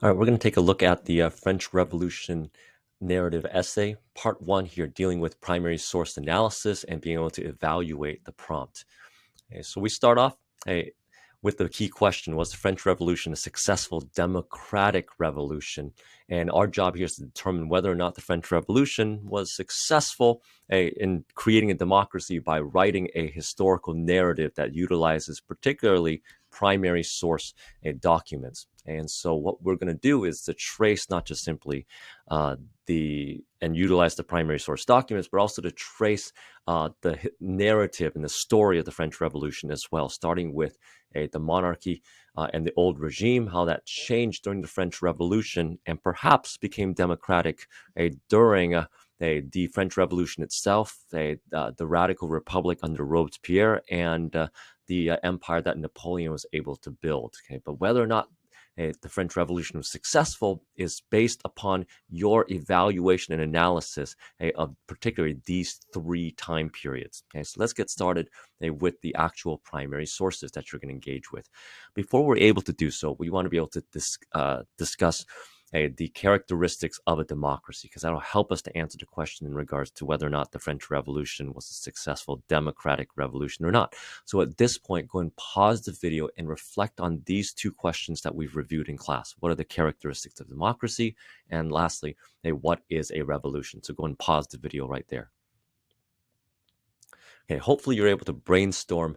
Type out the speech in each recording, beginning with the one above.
All right, we're going to take a look at the French Revolution narrative essay, part one here, dealing with primary source analysis and being able to evaluate the prompt. Okay, so we start off with the key question: was the French Revolution a successful democratic revolution? And our job here is to determine whether or not the French Revolution was successful in creating a democracy by writing a historical narrative that utilizes particularly primary source documents. And so, what we're going to do is to trace not just simply and utilize the primary source documents, but also to trace the narrative and the story of the French Revolution as well, starting with the monarchy and the old regime, how that changed during the French Revolution and perhaps became democratic during the French Revolution itself, the radical republic under Robespierre, and the empire that Napoleon was able to build. Okay, but whether or not the French Revolution was successful is based upon your evaluation and analysis of particularly these three time periods. Okay, so let's get started with the actual primary sources that you're going to engage with. Before we're able to do so, we want to be able to discuss the characteristics of a democracy, because that'll help us to answer the question in regards to whether or not the French Revolution was a successful democratic revolution or not. So at this point, go and pause the video and reflect on these two questions that we've reviewed in class. What are the characteristics of democracy? And lastly, what is a revolution? So go and pause the video right there. Okay, hopefully you're able to brainstorm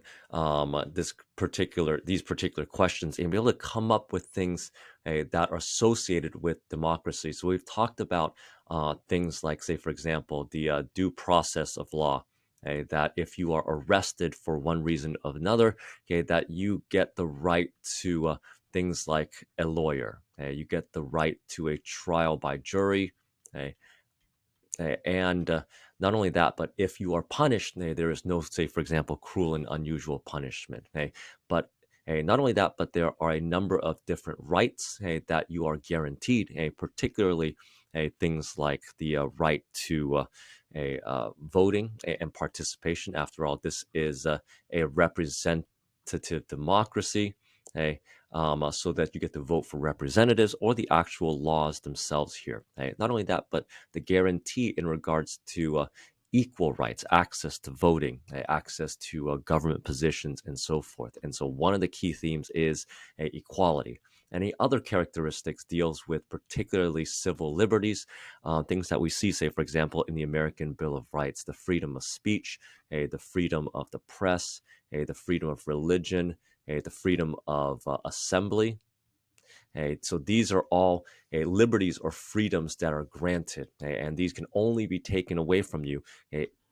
these particular questions and be able to come up with things that are associated with democracy. So we've talked about things like, say, for example, the due process of law. That if you are arrested for one reason or another, that you get the right to things like a lawyer. You get the right to a trial by jury. And not only that, but if you are punished, there is no, say, for example, cruel and unusual punishment. But not only that, but there are a number of different rights that you are guaranteed, particularly things like the right to voting and participation. After all, this is a representative democracy. So that you get to vote for representatives or the actual laws themselves here. Not only that, but the guarantee in regards to equal rights, access to voting, access to government positions, and so forth. And so one of the key themes is equality. Any other characteristics deals with particularly civil liberties, things that we see, say, for example, in the American Bill of Rights, the freedom of speech, the freedom of the press, the freedom of religion, the freedom of assembly. So these are all liberties or freedoms that are granted, and these can only be taken away from you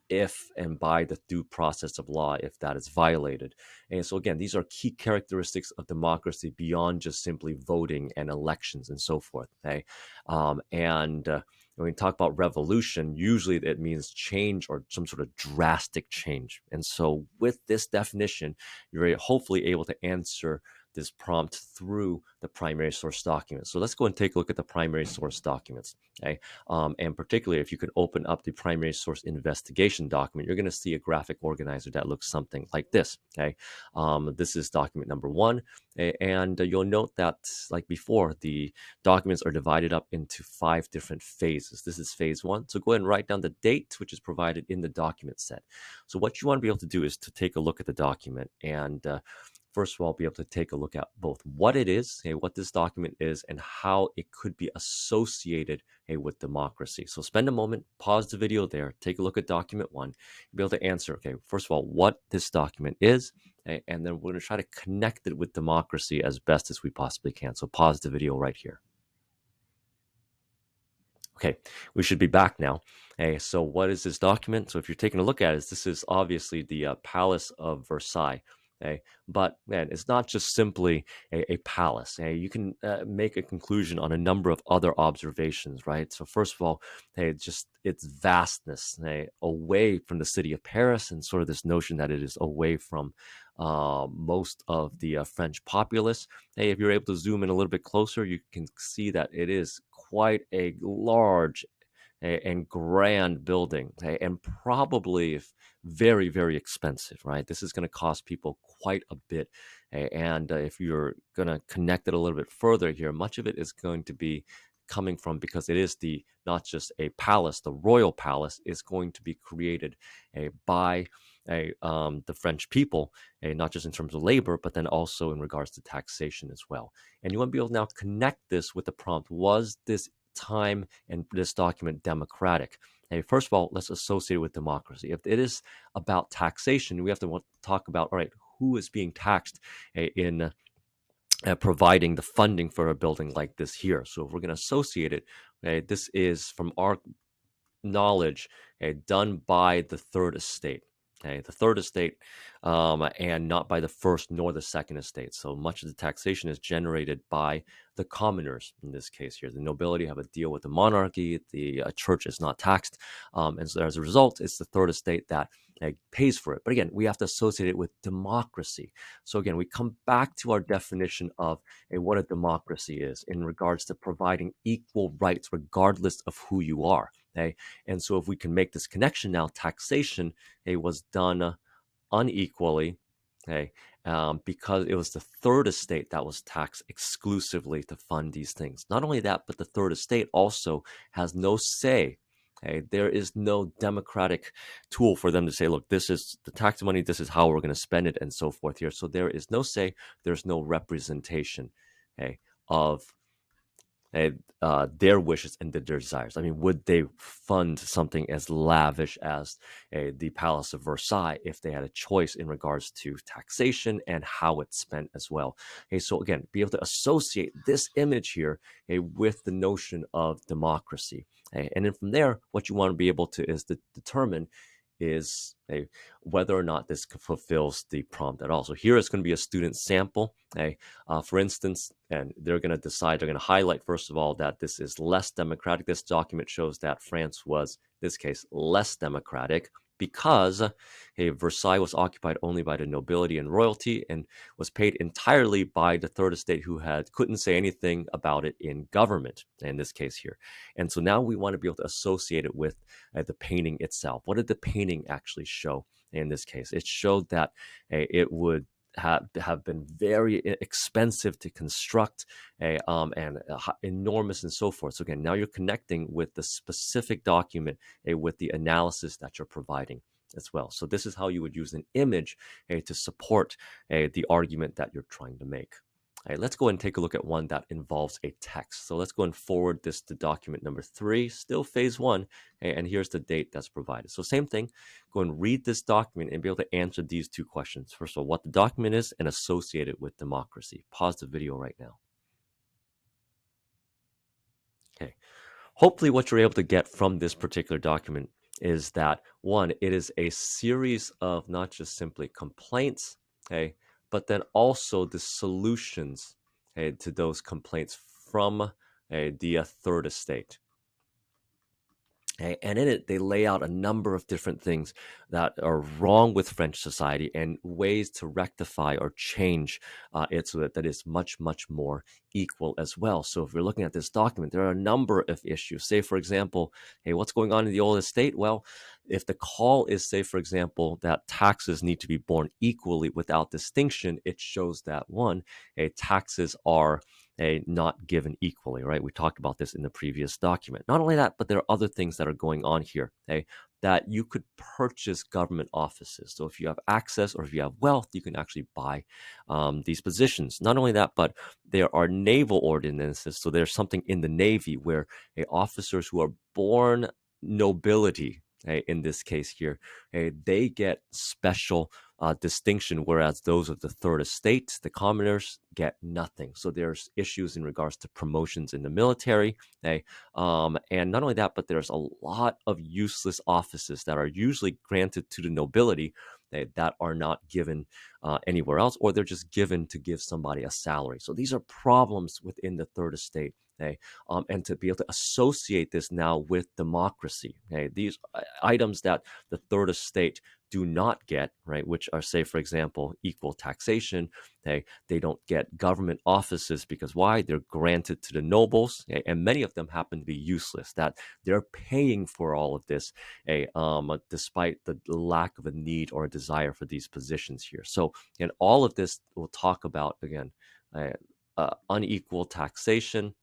if and by the due process of law, if that is violated. And so again, these are key characteristics of democracy beyond just simply voting and elections and so forth. And when we talk about revolution, usually it means change or some sort of drastic change. And so with this definition, you're hopefully able to answer this prompt through the primary source document. So let's go and take a look at the primary source documents. Okay, and particularly if you can open up the primary source investigation document, you're going to see a graphic organizer that looks something like this. Okay, this is document number one, and you'll note that, like before, the documents are divided up into 5 different phases. This is phase one. So go ahead and write down the date, which is provided in the document set. So what you want to be able to do is to take a look at the document and first of all, be able to take a look at both what it is, what this document is, and how it could be associated with democracy. So spend a moment, pause the video there, take a look at document one, be able to answer, okay, first of all, what this document is, and then we're going to try to connect it with democracy as best as we possibly can. So pause the video right here. Okay, we should be back now. So what is this document? So if you're taking a look at it, this is obviously the Palace of Versailles. But man, it's not just simply a palace. You can make a conclusion on a number of other observations, right? So first of all, just its vastness, away from the city of Paris, and sort of this notion that it is away from most of the French populace. If you're able to zoom in a little bit closer, you can see that it is quite a large and grand building, and probably very, very expensive, right? This is going to cost people quite a bit. And if you're going to connect it a little bit further here, much of it is going to be coming from, because it is the not just a palace, the royal palace is going to be created by the French people, not just in terms of labor, but then also in regards to taxation as well. And you want to be able to now connect this with the prompt. Was this time and this document democratic? Hey, first of all, let's associate it with democracy. If it is about taxation, we have to talk about, all right, who is being taxed in providing the funding for a building like this here. So if we're going to associate it, this is from our knowledge done by the third estate. Okay, the third estate, and not by the first nor the second estate. So much of the taxation is generated by the commoners in this case here. The nobility have a deal with the monarchy. The church is not taxed, and so as a result, it's the third estate that pays for it. But again, we have to associate it with democracy. So again, we come back to our definition of what a democracy is in regards to providing equal rights regardless of who you are. Okay? And so if we can make this connection now, taxation was done unequally, okay, because it was the third estate that was taxed exclusively to fund these things. Not only that, but the third estate also has no say. Okay, there is no democratic tool for them to say, look, this is the tax money, this is how we're going to spend it, and so forth here. So there is no say, there's no representation, okay, of their wishes and their desires. I mean, would they fund something as lavish as the Palace of Versailles if they had a choice in regards to taxation and how it's spent as well? Okay, so again, be able to associate this image here with the notion of democracy. And then from there, what you want to be able to is to determine is whether or not this fulfills the prompt at all. So here is going to be a student sample. For instance, and they're going to decide, they're going to highlight, first of all, that this is less democratic. This document shows that France was, in this case, less democratic because Versailles was occupied only by the nobility and royalty and was paid entirely by the third estate, who couldn't say anything about it in government, in this case here. And so now we want to be able to associate it with the painting itself. What did the painting actually show in this case? It showed that it would have been very expensive to construct and enormous and so forth. So again, now you're connecting with the specific document with the analysis that you're providing as well. So this is how you would use an image to support the argument that you're trying to make. All right, let's go and take a look at one that involves a text. So let's go and forward this to document number 3, still phase 1, and here's the date that's provided. So same thing, go and read this document and be able to answer these 2 questions. First of all, what the document is and associate it with democracy. Pause the video right now. Okay. Hopefully what you're able to get from this particular document is that, one, it is a series of not just simply complaints, okay, but then also the solutions to those complaints from the third estate. Okay, and in it, they lay out a number of different things that are wrong with French society and ways to rectify or change it so that is much, much more equal as well. So if you're looking at this document, there are a number of issues. Say, for example, hey, what's going on in the old estate? Well, if the call is, say, for example, that taxes need to be borne equally without distinction, it shows that, one, taxes are not given equally, right? We talked about this in the previous document. Not only that, but there are other things that are going on here, that you could purchase government offices. So if you have access or if you have wealth, you can actually buy these positions. Not only that, but there are naval ordinances. So there's something in the Navy where officers who are born nobility, in this case here, they get special distinction, whereas those of the third estate, the commoners, get nothing. So there's issues in regards to promotions in the military. And not only that, but there's a lot of useless offices that are usually granted to the nobility that are not given anywhere else, or they're just given to give somebody a salary. So these are problems within the third estate okay, and to be able to associate this now with democracy. Okay, these items that the third estate do not get, right, which are, say, for example, equal taxation. Okay, they don't get government offices because why? They're granted to the nobles, okay, and many of them happen to be useless. That they're paying for all of this, despite the lack of a need or a desire for these positions here. So, and all of this we'll talk about again, unequal taxation,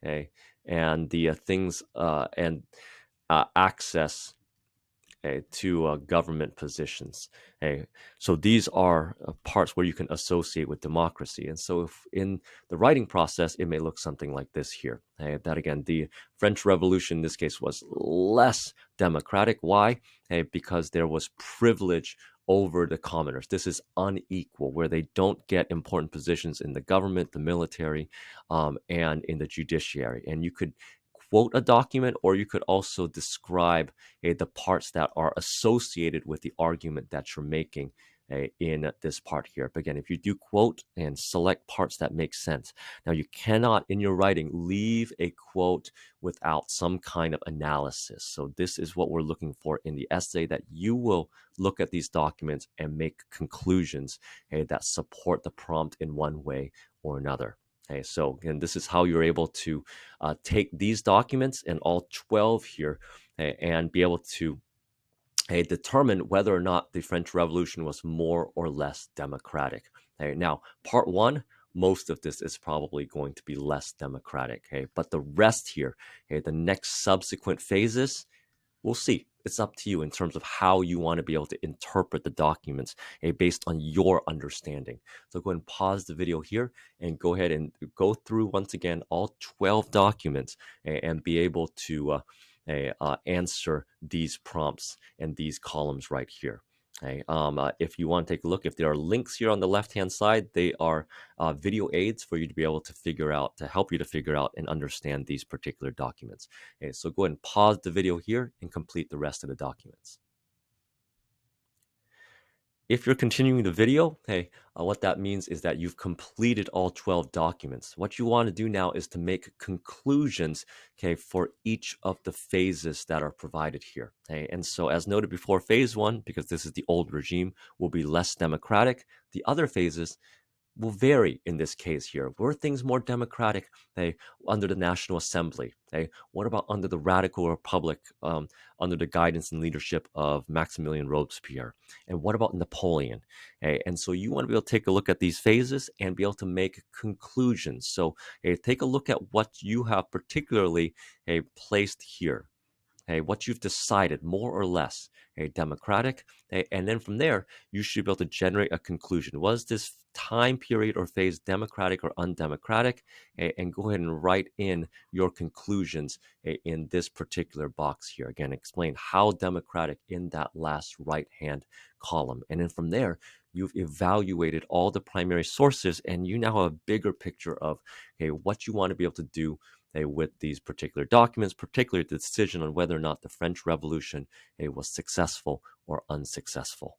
okay, and the things and access, to government positions. So these are parts where you can associate with democracy. And so, if in the writing process, it may look something like this here. That again, the French Revolution in this case was less democratic. Why? Because there was privilege over the commoners. This is unequal, where they don't get important positions in the government, the military, and in the judiciary. And you could quote a document, or you could also describe the parts that are associated with the argument that you're making in this part here. But again, if you do quote and select parts that make sense. Now, you cannot, in your writing, leave a quote without some kind of analysis. So this is what we're looking for in the essay, that you will look at these documents and make conclusions that support the prompt in one way or another. So again, this is how you're able to take these documents and all 12 here and be able to determine whether or not the French Revolution was more or less democratic. Now, part one, most of this is probably going to be less democratic. But the rest here, the next subsequent phases, we'll see. It's up to you in terms of how you want to be able to interpret the documents based on your understanding. So go ahead and pause the video here and go ahead and go through once again all 12 documents and be able to answer these prompts and these columns right here. If you want to take a look, if there are links here on the left-hand side, they are video aids for you to be able to figure out, to help you to figure out and understand these particular documents. So go ahead and pause the video here and complete the rest of the documents. If you're continuing the video, what that means is that you've completed all 12 documents. What you want to do now is to make conclusions, for each of the phases that are provided here. And so, as noted before, phase one, because this is the old regime, will be less democratic. The other phases will vary in this case here. Were things more democratic under the National Assembly? What about under the Radical Republic, under the guidance and leadership of Maximilian Robespierre? And what about Napoleon? And so you want to be able to take a look at these phases and be able to make conclusions. So take a look at what you have particularly placed here. What you've decided, more or less, democratic, and then from there, you should be able to generate a conclusion. Was this time period or phase democratic or undemocratic? And go ahead and write in your conclusions in this particular box here. Again, explain how democratic in that last right-hand column. And then from there, you've evaluated all the primary sources, and you now have a bigger picture of what you want to be able to do with these particular documents, particularly the decision on whether or not the French Revolution was successful or unsuccessful.